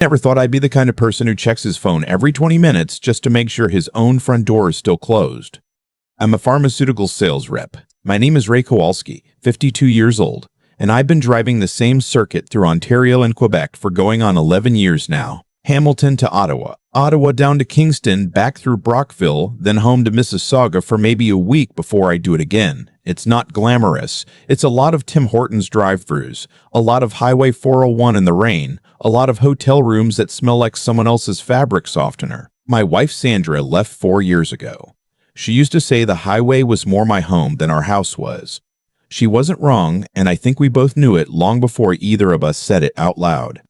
Never thought I'd be the kind of person who checks his phone every 20 minutes just to make sure his own front door is still closed. I'm a pharmaceutical sales rep. My name is Ray Kowalski, 52 years old, and I've been driving the same circuit through Ontario and Quebec for going on 11 years now. Hamilton to Ottawa, Ottawa down to Kingston, back through Brockville, then home to Mississauga for maybe a week before I do it again. It's not glamorous. It's a lot of Tim Hortons drive-thrus, a lot of Highway 401 in the rain, a lot of hotel rooms that smell like someone else's fabric softener. My wife Sandra left 4 years ago. She used to say the highway was more my home than our house was. She wasn't wrong, and I think we both knew it long before either of us said it out loud.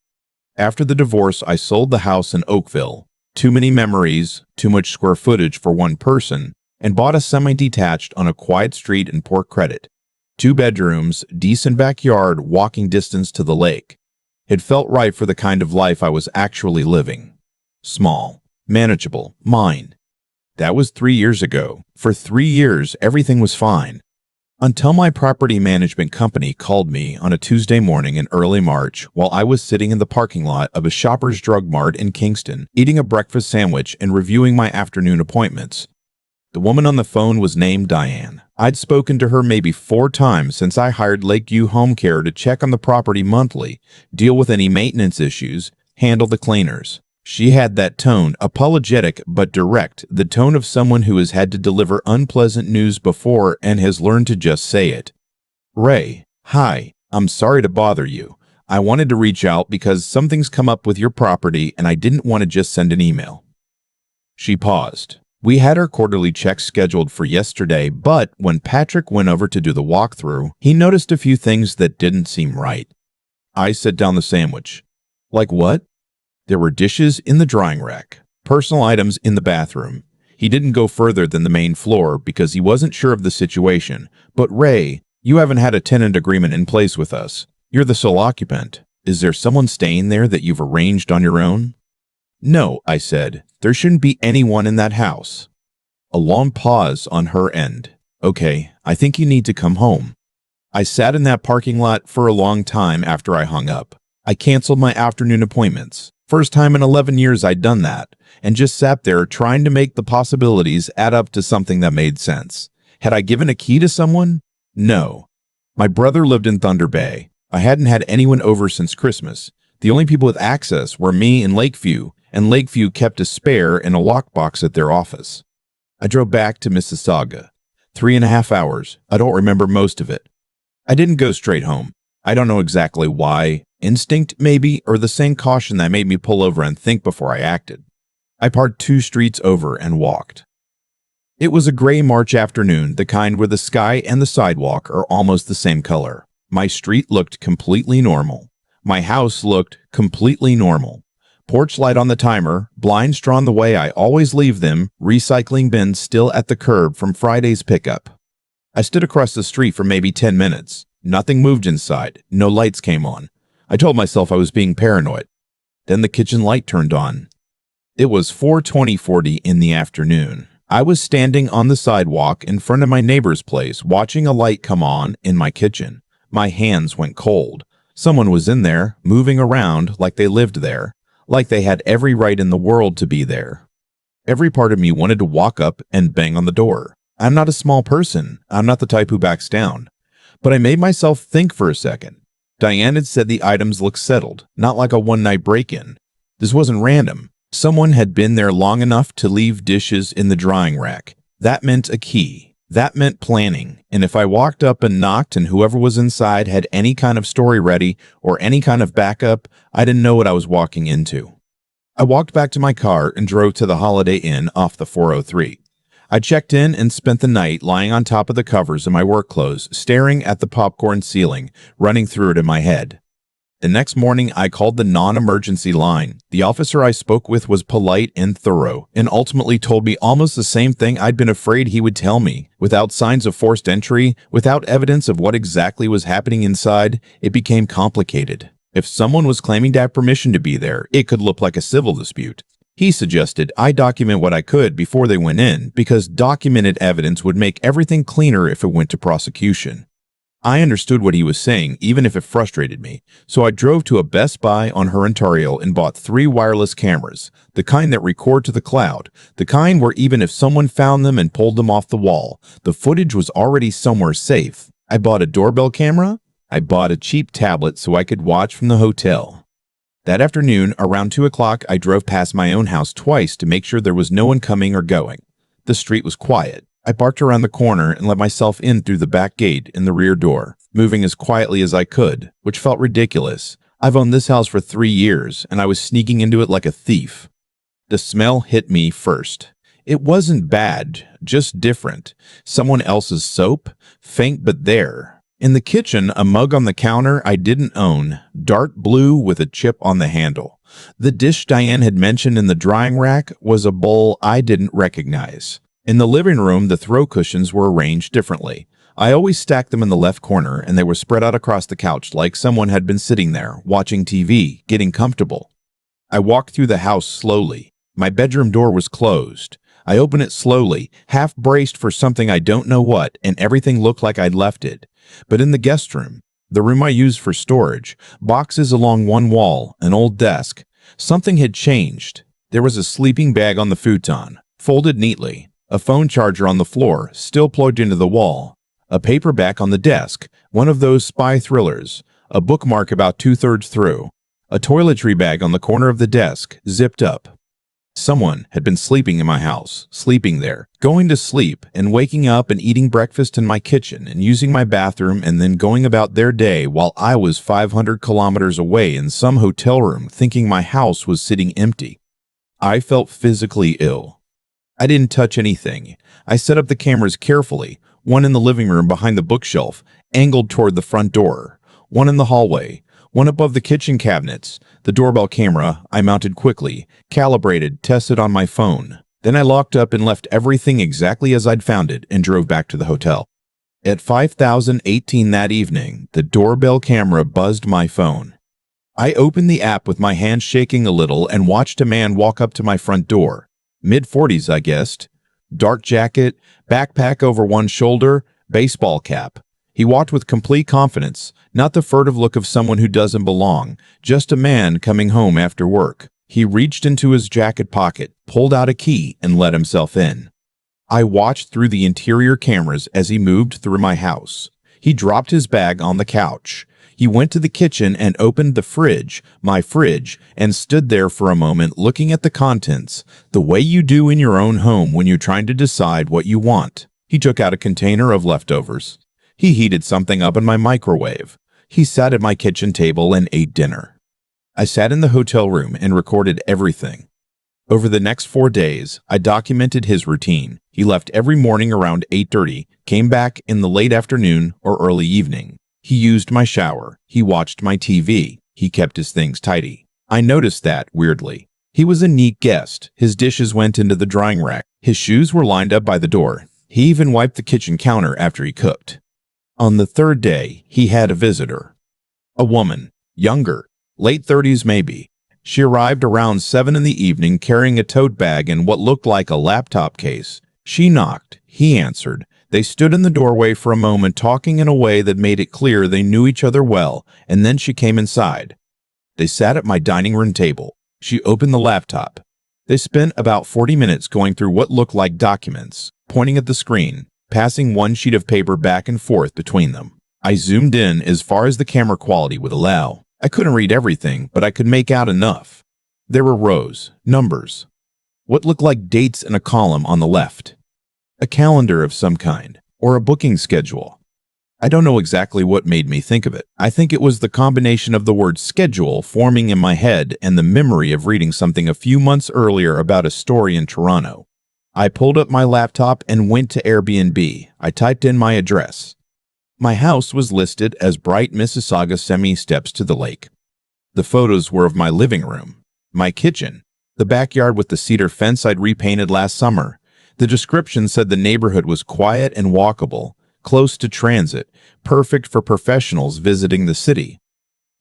After the divorce, I sold the house in Oakville. Too many memories, too much square footage for one person, and bought a semi-detached on a quiet street in Port Credit. 2 bedrooms, decent backyard, walking distance to the lake. It felt right for the kind of life I was actually living. Small, manageable, mine. That was 3 years ago. For 3 years, everything was fine. Until my property management company called me on a Tuesday morning in early March while I was sitting in the parking lot of a Shoppers Drug Mart in Kingston, eating a breakfast sandwich and reviewing my afternoon appointments. The woman on the phone was named Diane. I'd spoken to her maybe 4 times since I hired Lakeview Home Care to check on the property monthly, deal with any maintenance issues, handle the cleaners. She had that tone, apologetic but direct, the tone of someone who has had to deliver unpleasant news before and has learned to just say it. Ray, hi, I'm sorry to bother you. I wanted to reach out because something's come up with your property and I didn't want to just send an email. She paused. We had our quarterly checks scheduled for yesterday, but when Patrick went over to do the walkthrough, he noticed a few things that didn't seem right. I set down the sandwich. Like what? There were dishes in the drying rack, personal items in the bathroom. He didn't go further than the main floor because he wasn't sure of the situation. But Ray, you haven't had a tenant agreement in place with us. You're the sole occupant. Is there someone staying there that you've arranged on your own? No, I said. There shouldn't be anyone in that house. A long pause on her end. Okay, I think you need to come home. I sat in that parking lot for a long time after I hung up. I canceled my afternoon appointments. First time in 11 years I'd done that, and just sat there trying to make the possibilities add up to something that made sense. Had I given a key to someone? No. My brother lived in Thunder Bay. I hadn't had anyone over since Christmas. The only people with access were me and Lakeview kept a spare in a lockbox at their office. I drove back to Mississauga. 3.5 hours. I don't remember most of it. I didn't go straight home. I don't know exactly why. Instinct, maybe, or the same caution that made me pull over and think before I acted. I parked 2 streets over and walked. It was a gray March afternoon, the kind where the sky and the sidewalk are almost the same color. My street looked completely normal. My house looked completely normal. Porch light on the timer, blinds drawn the way I always leave them, recycling bins still at the curb from Friday's pickup. I stood across the street for maybe 10 minutes. Nothing moved inside. No lights came on. I told myself I was being paranoid. Then the kitchen light turned on. It was 4:20 in the afternoon. I was standing on the sidewalk in front of my neighbor's place, watching a light come on in my kitchen. My hands went cold. Someone was in there, moving around like they lived there, like they had every right in the world to be there. Every part of me wanted to walk up and bang on the door. I'm not a small person. I'm not the type who backs down. But I made myself think for a second. Diane had said the items looked settled, not like a one-night break-in. This wasn't random. Someone had been there long enough to leave dishes in the drying rack. That meant a key. That meant planning. And if I walked up and knocked and whoever was inside had any kind of story ready or any kind of backup, I didn't know what I was walking into. I walked back to my car and drove to the Holiday Inn off the 403. I checked in and spent the night lying on top of the covers in my work clothes, staring at the popcorn ceiling, running through it in my head. The next morning, I called the non-emergency line. The officer I spoke with was polite and thorough, and ultimately told me almost the same thing I'd been afraid he would tell me. Without signs of forced entry, without evidence of what exactly was happening inside, it became complicated. If someone was claiming to have permission to be there, it could look like a civil dispute. He suggested I document what I could before they went in, because documented evidence would make everything cleaner if it went to prosecution. I understood what he was saying, even if it frustrated me, so I drove to a Best Buy on her Ontario and bought 3 wireless cameras, the kind that record to the cloud, the kind where even if someone found them and pulled them off the wall, the footage was already somewhere safe. I bought a doorbell camera. I bought a cheap tablet so I could watch from the hotel. That afternoon, around 2 o'clock, I drove past my own house twice to make sure there was no one coming or going. The street was quiet. I parked around the corner and let myself in through the back gate in the rear door, moving as quietly as I could, which felt ridiculous. I've owned this house for 3 years, and I was sneaking into it like a thief. The smell hit me first. It wasn't bad, just different. Someone else's soap, faint but there. In the kitchen, a mug on the counter I didn't own, dark blue with a chip on the handle. The dish Diane had mentioned in the drying rack was a bowl I didn't recognize. In the living room, the throw cushions were arranged differently. I always stacked them in the left corner, and they were spread out across the couch like someone had been sitting there, watching TV, getting comfortable. I walked through the house slowly. My bedroom door was closed. I opened it slowly, half braced for something I don't know what, and everything looked like I'd left it. But in the guest room, the room I used for storage, boxes along one wall, an old desk, something had changed. There was a sleeping bag on the futon, folded neatly. A phone charger on the floor, still plugged into the wall. A paperback on the desk, one of those spy thrillers. A bookmark about 2/3 through. A toiletry bag on the corner of the desk, zipped up. Someone had been sleeping in my house, sleeping there, going to sleep and waking up and eating breakfast in my kitchen and using my bathroom and then going about their day while I was 500 kilometers away in some hotel room thinking my house was sitting empty. I felt physically ill. I didn't touch anything. I set up the cameras carefully, one in the living room behind the bookshelf, angled toward the front door, one in the hallway, one above the kitchen cabinets. The doorbell camera I mounted quickly, calibrated, tested on my phone. Then I locked up and left everything exactly as I'd found it and drove back to the hotel. At 5:18 that evening, the doorbell camera buzzed my phone. I opened the app with my hands shaking a little and watched a man walk up to my front door. Mid-40s, I guessed. Dark jacket, backpack over one shoulder, baseball cap. He walked with complete confidence, not the furtive look of someone who doesn't belong, just a man coming home after work. He reached into his jacket pocket, pulled out a key, and let himself in. I watched through the interior cameras as he moved through my house. He dropped his bag on the couch. He went to the kitchen and opened the fridge, my fridge, and stood there for a moment looking at the contents, the way you do in your own home when you're trying to decide what you want. He took out a container of leftovers. He heated something up in my microwave. He sat at my kitchen table and ate dinner. I sat in the hotel room and recorded everything. Over the next 4 days, I documented his routine. He left every morning around 8:30, came back in the late afternoon or early evening. He used my shower. He watched my TV. He kept his things tidy. I noticed that, weirdly. He was a neat guest. His dishes went into the drying rack. His shoes were lined up by the door. He even wiped the kitchen counter after he cooked. On the 3rd day, he had a visitor. A woman, younger, late 30s maybe. She arrived around 7 in the evening carrying a tote bag and what looked like a laptop case. She knocked. He answered. They stood in the doorway for a moment talking in a way that made it clear they knew each other well, and then she came inside. They sat at my dining room table. She opened the laptop. They spent about 40 minutes going through what looked like documents, pointing at the screen, passing one sheet of paper back and forth between them. I zoomed in as far as the camera quality would allow. I couldn't read everything, but I could make out enough. There were rows, numbers, what looked like dates in a column on the left. A calendar of some kind, or a booking schedule. I don't know exactly what made me think of it. I think it was the combination of the word schedule forming in my head and the memory of reading something a few months earlier about a story in Toronto. I pulled up my laptop and went to Airbnb. I typed in my address. My house was listed as Bright Mississauga semi-steps to the lake. The photos were of my living room, my kitchen, the backyard with the cedar fence I'd repainted last summer. The description said the neighborhood was quiet and walkable, close to transit, perfect for professionals visiting the city.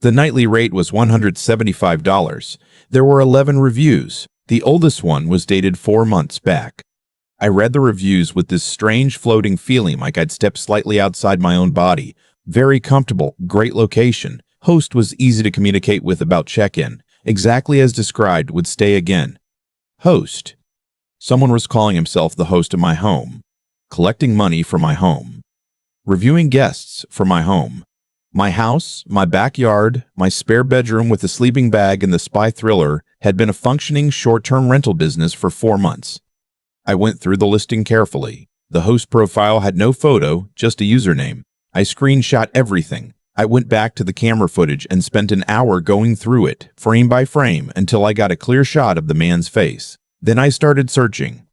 The nightly rate was $175. There were 11 reviews. The oldest one was dated 4 months back. I read the reviews with this strange floating feeling like I'd stepped slightly outside my own body, Very comfortable, great location. Host was easy to communicate with about check-in. Exactly as described, would stay again. Host. Someone was calling himself the host of my home. Collecting money for my home. Reviewing guests for my home. My house, my backyard, my spare bedroom with a sleeping bag and the spy thriller had been a functioning short-term rental business for 4 months. I went through the listing carefully. The host profile had no photo, just a username. I screenshot everything. I went back to the camera footage and spent an hour going through it, frame by frame, until I got a clear shot of the man's face. Then I started searching.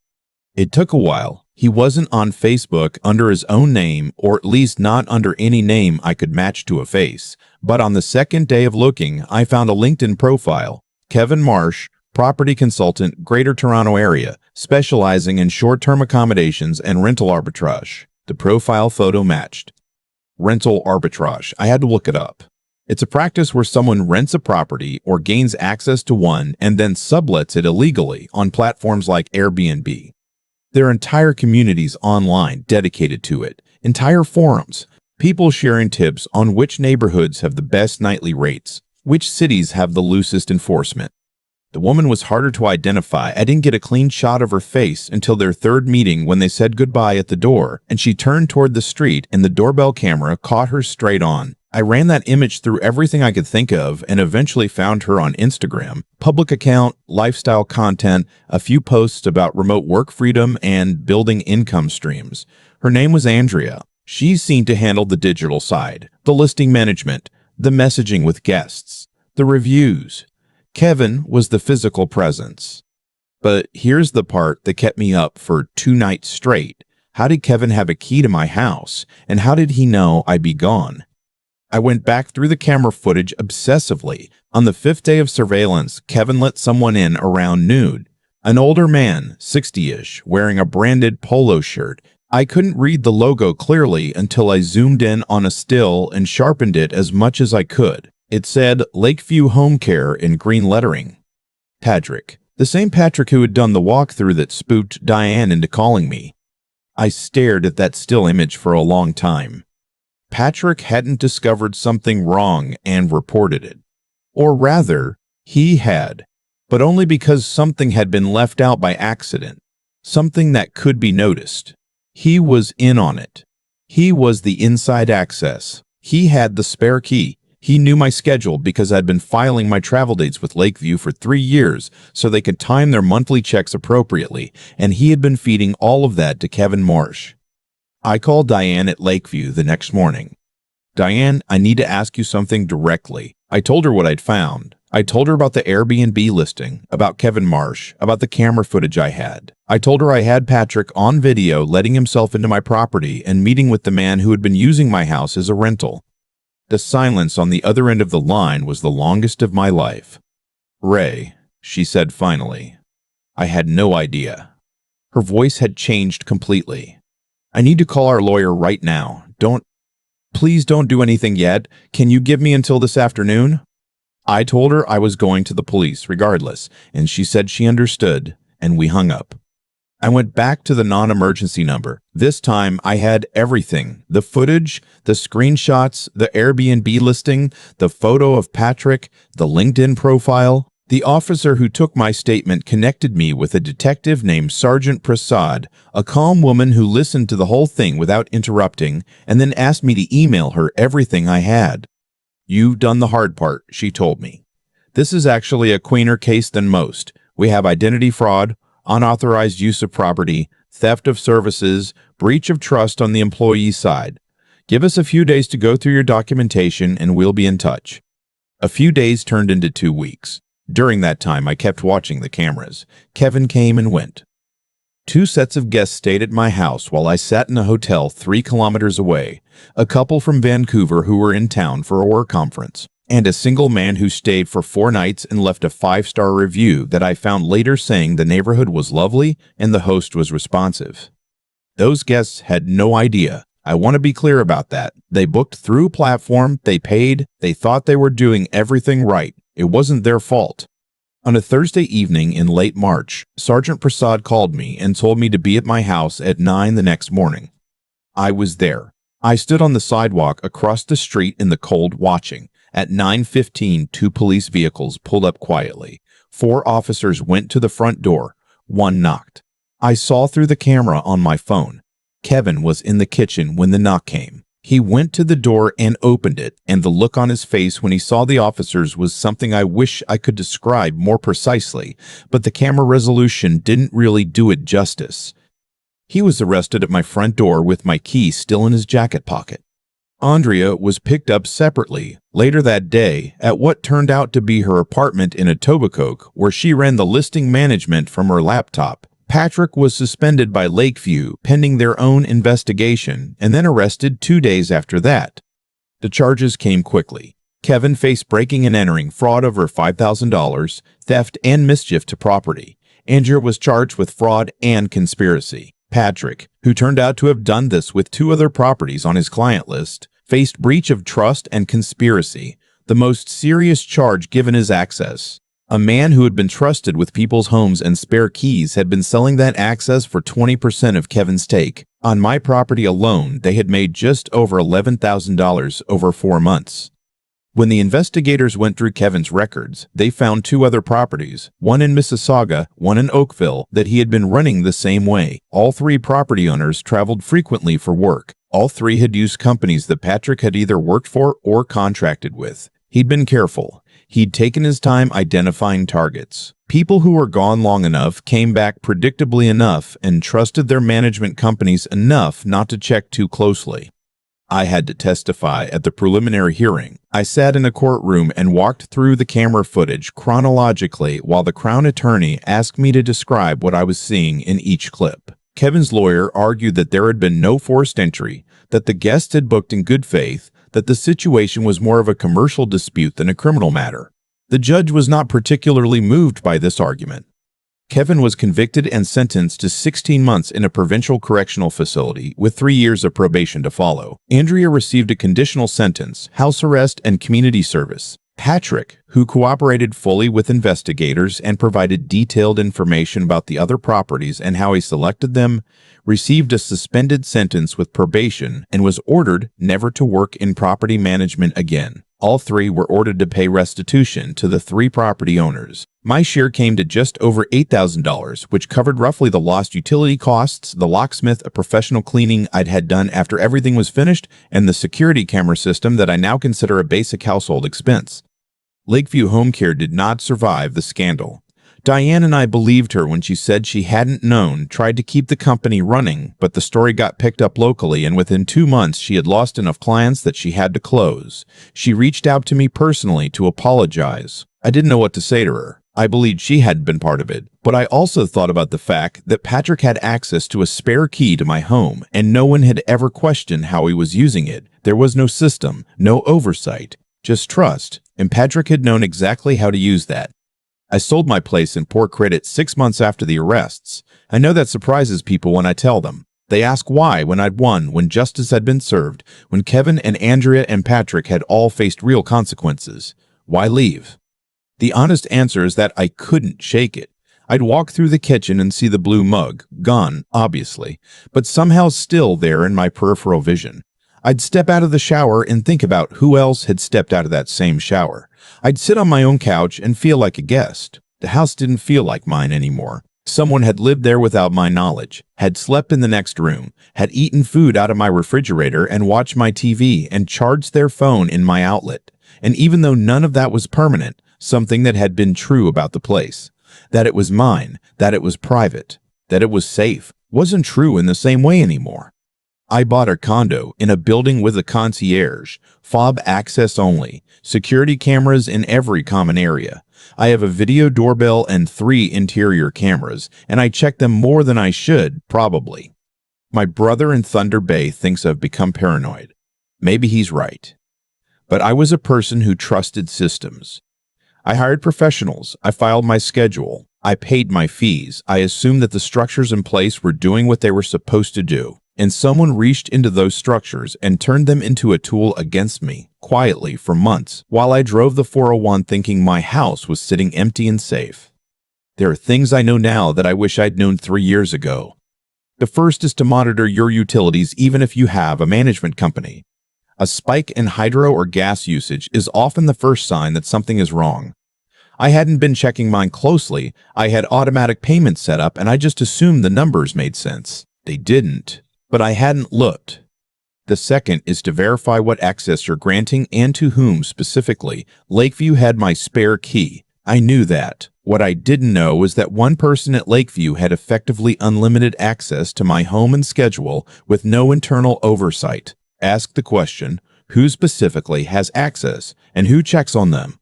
It took a while. He wasn't on Facebook under his own name, or at least not under any name I could match to a face. But on the second day of looking, I found a LinkedIn profile. Kevin Marsh, property consultant, Greater Toronto Area, specializing in short-term accommodations and rental arbitrage. The profile photo matched. Rental arbitrage. I had to look it up. It's a practice where someone rents a property or gains access to one and then sublets it illegally on platforms like Airbnb. There are entire communities online dedicated to it, entire forums, people sharing tips on which neighborhoods have the best nightly rates, which cities have the loosest enforcement. The woman was harder to identify. I didn't get a clean shot of her face until their third meeting when they said goodbye at the door, and she turned toward the street and the doorbell camera caught her straight on. I ran that image through everything I could think of and eventually found her on Instagram. Public account, lifestyle content, a few posts about remote work freedom and building income streams. Her name was Andrea. She seemed to handle the digital side, the listing management, the messaging with guests, the reviews. Kevin was the physical presence. But here's the part that kept me up for 2 nights straight. How did Kevin have a key to my house? And how did he know I'd be gone? I went back through the camera footage obsessively. On the 5th day of surveillance, Kevin let someone in around noon. An older man, 60-ish, wearing a branded polo shirt. I couldn't read the logo clearly until I zoomed in on a still and sharpened it as much as I could. It said Lakeview Home Care in green lettering. Patrick. The same Patrick who had done the walkthrough that spooked Diane into calling me. I stared at that still image for a long time. Patrick hadn't discovered something wrong and reported it. Or rather, he had, but only because something had been left out by accident, something that could be noticed. He was in on it. He was the inside access. He had the spare key. He knew my schedule because I'd been filing my travel dates with Lakeview for 3 years so they could time their monthly checks appropriately, and he had been feeding all of that to Kevin Marsh. I called Diane at Lakeview the next morning. Diane, I need to ask you something directly. I told her what I'd found. I told her about the Airbnb listing, about Kevin Marsh, about the camera footage I had. I told her I had Patrick on video letting himself into my property and meeting with the man who had been using my house as a rental. The silence on the other end of the line was the longest of my life. Ray, she said finally. I had no idea. Her voice had changed completely. I need to call our lawyer right now. Please don't do anything yet. Can you give me until this afternoon? I told her I was going to the police regardless, and she said she understood, and we hung up. I went back to the non-emergency number. This time I had everything. The footage, the screenshots, the Airbnb listing, the photo of Patrick, the LinkedIn profile. The officer who took my statement connected me with a detective named Sergeant Prasad, a calm woman who listened to the whole thing without interrupting and then asked me to email her everything I had. You've done the hard part, she told me. This is actually a cleaner case than most. We have identity fraud, unauthorized use of property, theft of services, breach of trust on the employee side. Give us a few days to go through your documentation and we'll be in touch. A few days turned into 2 weeks. During that time, I kept watching the cameras. Kevin came and went. 2 sets of guests stayed at my house while I sat in a hotel 3 kilometers away, a couple from Vancouver who were in town for a work conference, and a single man who stayed for 4 nights and left a 5-star review that I found later saying the neighborhood was lovely and the host was responsive. Those guests had no idea. I want to be clear about that. They booked through platform, they paid, they thought they were doing everything right. It wasn't their fault. On a Thursday evening in late March, Sergeant Prasad called me and told me to be at my house at 9 the next morning. I was there. I stood on the sidewalk across the street in the cold watching. At 9:15, two police vehicles pulled up quietly. 4 officers went to the front door. 1 knocked. I saw through the camera on my phone. Kevin was in the kitchen when the knock came. He went to the door and opened it, and the look on his face when he saw the officers was something I wish I could describe more precisely, but the camera resolution didn't really do it justice. He was arrested at my front door with my key still in his jacket pocket. Andrea was picked up separately later that day at what turned out to be her apartment in Etobicoke, where she ran the listing management from her laptop. Patrick was suspended by Lakeview pending their own investigation and then arrested 2 days after that. The charges came quickly. Kevin faced breaking and entering, fraud over $5,000, theft, and mischief to property. Andrea was charged with fraud and conspiracy. Patrick, who turned out to have done this with 2 other properties on his client list, faced breach of trust and conspiracy, the most serious charge given his access. A man who had been trusted with people's homes and spare keys had been selling that access for 20% of Kevin's take. On my property alone, they had made just over $11,000 over 4 months. When the investigators went through Kevin's records, they found 2 other properties, one in Mississauga, one in Oakville, that he had been running the same way. All 3 property owners traveled frequently for work. All 3 had used companies that Patrick had either worked for or contracted with. He'd been careful. He'd taken his time identifying targets. People who were gone long enough came back predictably enough and trusted their management companies enough not to check too closely. I had to testify at the preliminary hearing. I sat in a courtroom and walked through the camera footage chronologically while the Crown Attorney asked me to describe what I was seeing in each clip. Kevin's lawyer argued that there had been no forced entry, that the guests had booked in good faith, that the situation was more of a commercial dispute than a criminal matter. The judge was not particularly moved by this argument. Kevin was convicted and sentenced to 16 months in a provincial correctional facility with 3 years of probation to follow. Andrea received a conditional sentence, house arrest, and community service. Patrick, who cooperated fully with investigators and provided detailed information about the other properties and how he selected them, received a suspended sentence with probation and was ordered never to work in property management again. All 3 were ordered to pay restitution to the 3 property owners. My share came to just over $8,000, which covered roughly the lost utility costs, the locksmith, a professional cleaning I'd had done after everything was finished, and the security camera system that I now consider a basic household expense. Lakeview Home Care did not survive the scandal. Diane and I believed her when she said she hadn't known, tried to keep the company running, but the story got picked up locally, and within 2 months she had lost enough clients that she had to close. She reached out to me personally to apologize. I didn't know what to say to her. I believed she hadn't been part of it, but I also thought about the fact that Patrick had access to a spare key to my home, and no one had ever questioned how he was using it. There was no system, no oversight, just trust, and Patrick had known exactly how to use that. I sold my place in poor credit 6 months after the arrests. I know that surprises people when I tell them. They ask why when I'd won, when justice had been served, when Kevin and Andrea and Patrick had all faced real consequences. Why leave? The honest answer is that I couldn't shake it. I'd walk through the kitchen and see the blue mug, gone, obviously, but somehow still there in my peripheral vision. I'd step out of the shower and think about who else had stepped out of that same shower. I'd sit on my own couch and feel like a guest. The house didn't feel like mine anymore. Someone had lived there without my knowledge, had slept in the next room, had eaten food out of my refrigerator and watched my TV and charged their phone in my outlet. And even though none of that was permanent, something that had been true about the place, that it was mine, that it was private, that it was safe, wasn't true in the same way anymore. I bought a condo in a building with a concierge, fob access only, security cameras in every common area. I have a video doorbell and 3 interior cameras, and I check them more than I should, probably. My brother in Thunder Bay thinks I've become paranoid. Maybe he's right. But I was a person who trusted systems. I hired professionals. I filed my schedule. I paid my fees. I assumed that the structures in place were doing what they were supposed to do. And someone reached into those structures and turned them into a tool against me, quietly, for months, while I drove the 401 thinking my house was sitting empty and safe. There are things I know now that I wish I'd known 3 years ago. The first is to monitor your utilities even if you have a management company. A spike in hydro or gas usage is often the first sign that something is wrong. I hadn't been checking mine closely. I had automatic payments set up and I just assumed the numbers made sense. They didn't, but I hadn't looked. The second is to verify what access you're granting and to whom specifically. Lakeview had my spare key. I knew that. What I didn't know was that one person at Lakeview had effectively unlimited access to my home and schedule with no internal oversight. Ask the question, who specifically has access and who checks on them?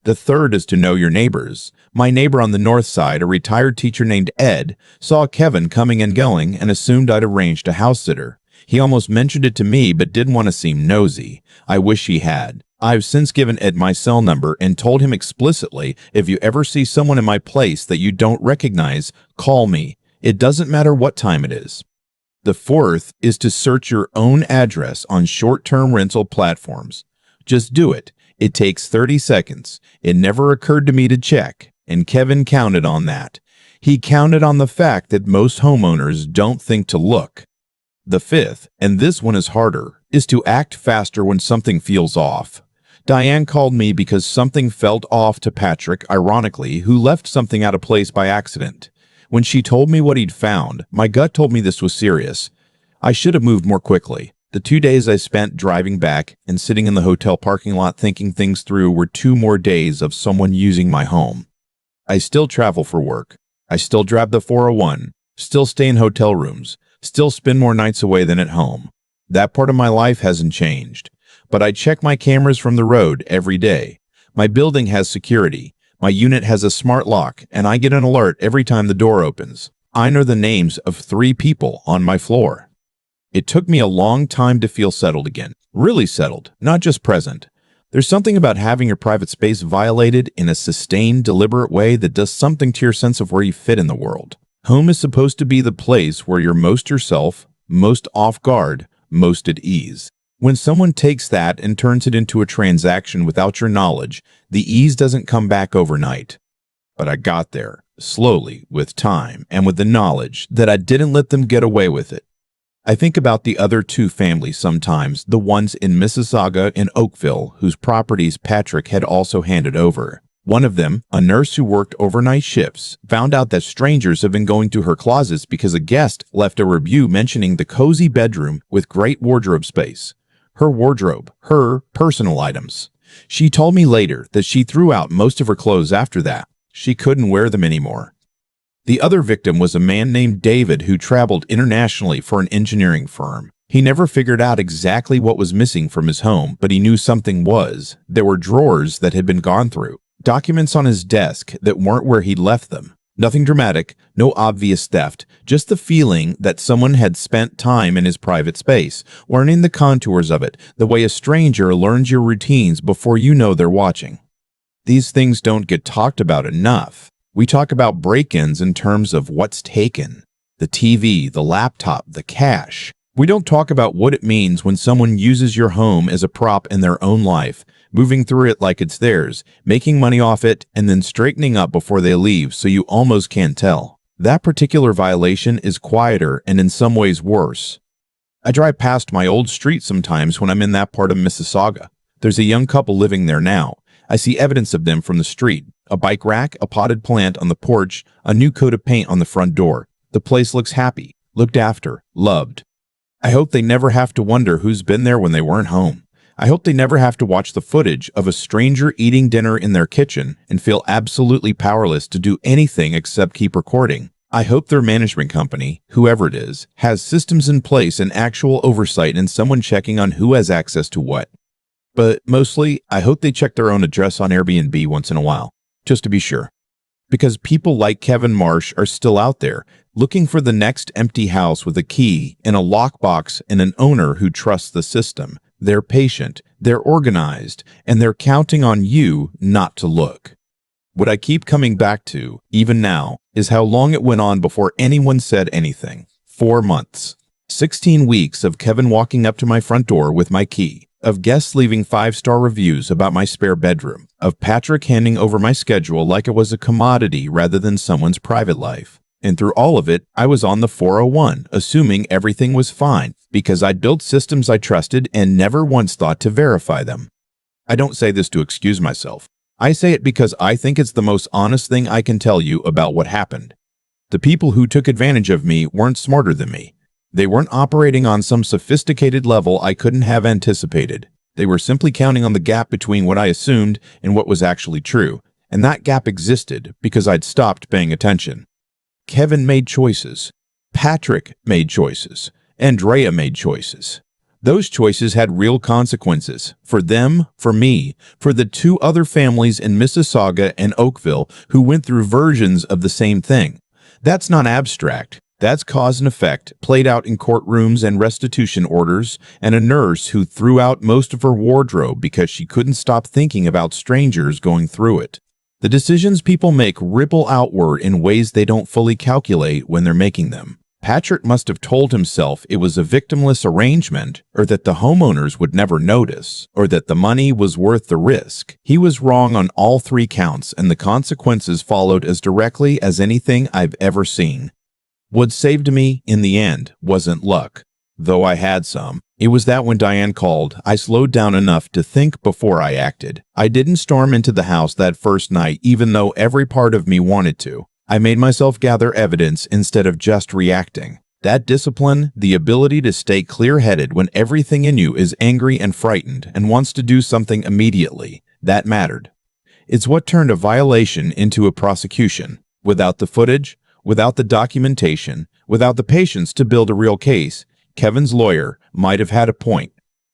The third is to know your neighbors. My neighbor on the north side, a retired teacher named Ed, saw Kevin coming and going and assumed I'd arranged a house sitter. He almost mentioned it to me but didn't want to seem nosy. I wish he had. I've since given Ed my cell number and told him explicitly, if you ever see someone in my place that you don't recognize, call me. It doesn't matter what time it is. The fourth is to search your own address on short-term rental platforms. Just do it. It takes 30 seconds. It never occurred to me to check, and Kevin counted on that. He counted on the fact that most homeowners don't think to look. The fifth, and this one is harder, is to act faster when something feels off. Diane called me because something felt off to Patrick, ironically, who left something out of place by accident. When she told me what he'd found, my gut told me this was serious. I should have moved more quickly. The 2 days I spent driving back and sitting in the hotel parking lot thinking things through were 2 more days of someone using my home. I still travel for work. I still drive the 401, still stay in hotel rooms, still spend more nights away than at home. That part of my life hasn't changed. But I check my cameras from the road every day. My building has security. My unit has a smart lock, and I get an alert every time the door opens. I know the names of 3 people on my floor. It took me a long time to feel settled again. Really settled, not just present. There's something about having your private space violated in a sustained, deliberate way that does something to your sense of where you fit in the world. Home is supposed to be the place where you're most yourself, most off guard, most at ease. When someone takes that and turns it into a transaction without your knowledge, the ease doesn't come back overnight. But I got there, slowly, with time, and with the knowledge that I didn't let them get away with it. I think about the other 2 families sometimes, the ones in Mississauga and Oakville, whose properties Patrick had also handed over. One of them, a nurse who worked overnight shifts, found out that strangers have been going through her closets because a guest left a review mentioning the cozy bedroom with great wardrobe space. Her wardrobe, her personal items. She told me later that she threw out most of her clothes after that. She couldn't wear them anymore. The other victim was a man named David who traveled internationally for an engineering firm. He never figured out exactly what was missing from his home, but he knew something was. There were drawers that had been gone through, documents on his desk that weren't where he'd left them. Nothing dramatic, no obvious theft, just the feeling that someone had spent time in his private space, learning the contours of it, the way a stranger learns your routines before you know they're watching. These things don't get talked about enough. We talk about break-ins in terms of what's taken, the TV, the laptop, the cash. We don't talk about what it means when someone uses your home as a prop in their own life, moving through it like it's theirs, making money off it, and then straightening up before they leave so you almost can't tell. That particular violation is quieter and in some ways worse. I drive past my old street sometimes when I'm in that part of Mississauga. There's a young couple living there now. I see evidence of them from the street. A bike rack, a potted plant on the porch, a new coat of paint on the front door. The place looks happy, looked after, loved. I hope they never have to wonder who's been there when they weren't home. I hope they never have to watch the footage of a stranger eating dinner in their kitchen and feel absolutely powerless to do anything except keep recording. I hope their management company, whoever it is, has systems in place and actual oversight and someone checking on who has access to what. But mostly, I hope they check their own address on Airbnb once in a while, just to be sure. Because people like Kevin Marsh are still out there, looking for the next empty house with a key and a lockbox and an owner who trusts the system. They're patient, they're organized, and they're counting on you not to look. What I keep coming back to, even now, is how long it went on before anyone said anything. 4 months. 16 weeks of Kevin walking up to my front door with my key, of guests leaving 5-star reviews about my spare bedroom, of Patrick handing over my schedule like it was a commodity rather than someone's private life. And through all of it, I was on the 401, assuming everything was fine, because I'd built systems I trusted and never once thought to verify them. I don't say this to excuse myself. I say it because I think it's the most honest thing I can tell you about what happened. The people who took advantage of me weren't smarter than me. They weren't operating on some sophisticated level I couldn't have anticipated. They were simply counting on the gap between what I assumed and what was actually true, and that gap existed because I'd stopped paying attention. Kevin made choices. Patrick made choices. Andrea made choices. Those choices had real consequences for them, for me, for the two other families in Mississauga and Oakville who went through versions of the same thing. That's not abstract. That's cause and effect, played out in courtrooms and restitution orders, and a nurse who threw out most of her wardrobe because she couldn't stop thinking about strangers going through it. The decisions people make ripple outward in ways they don't fully calculate when they're making them. Patrick must have told himself it was a victimless arrangement, or that the homeowners would never notice, or that the money was worth the risk. He was wrong on all three counts, and the consequences followed as directly as anything I've ever seen. What saved me, in the end, wasn't luck, though I had some. It was that when Diane called, I slowed down enough to think before I acted. I didn't storm into the house that first night, even though every part of me wanted to. I made myself gather evidence instead of just reacting. That discipline, the ability to stay clear-headed when everything in you is angry and frightened and wants to do something immediately, that mattered. It's what turned a violation into a prosecution. Without the footage, without the documentation, without the patience to build a real case, Kevin's lawyer might have had a point.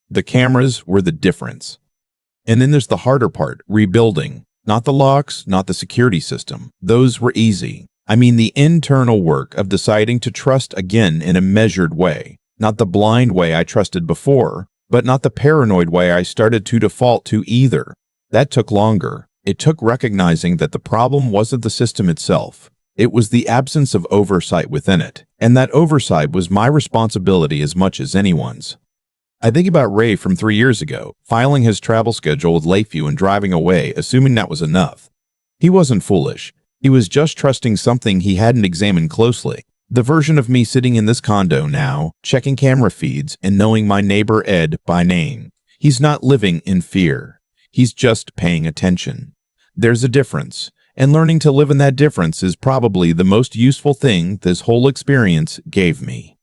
The cameras were the difference. And then there's the harder part, rebuilding. Not the locks, not the security system. Those were easy. I mean the internal work of deciding to trust again in a measured way. Not the blind way I trusted before, but not the paranoid way I started to default to either. That took longer. It took recognizing that the problem wasn't the system itself. It was the absence of oversight within it, and that oversight was my responsibility as much as anyone's. I think about Ray from 3 years ago, filing his travel schedule with Lakeview and driving away, assuming that was enough. He wasn't foolish. He was just trusting something he hadn't examined closely. The version of me sitting in this condo now, checking camera feeds and knowing my neighbor Ed by name. He's not living in fear. He's just paying attention. There's a difference. And learning to live in that difference is probably the most useful thing this whole experience gave me.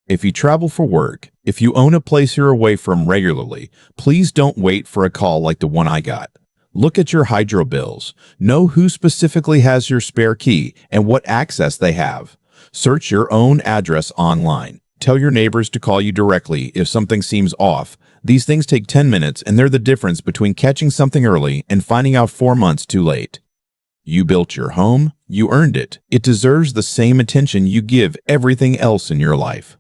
If you travel for work, if you own a place you're away from regularly, please don't wait for a call like the one I got. Look at your hydro bills. Know who specifically has your spare key and what access they have. Search your own address online. Tell your neighbors to call you directly if something seems off. These things take 10 minutes, and they're the difference between catching something early and finding out 4 months too late. You built your home, you earned it. It deserves the same attention you give everything else in your life.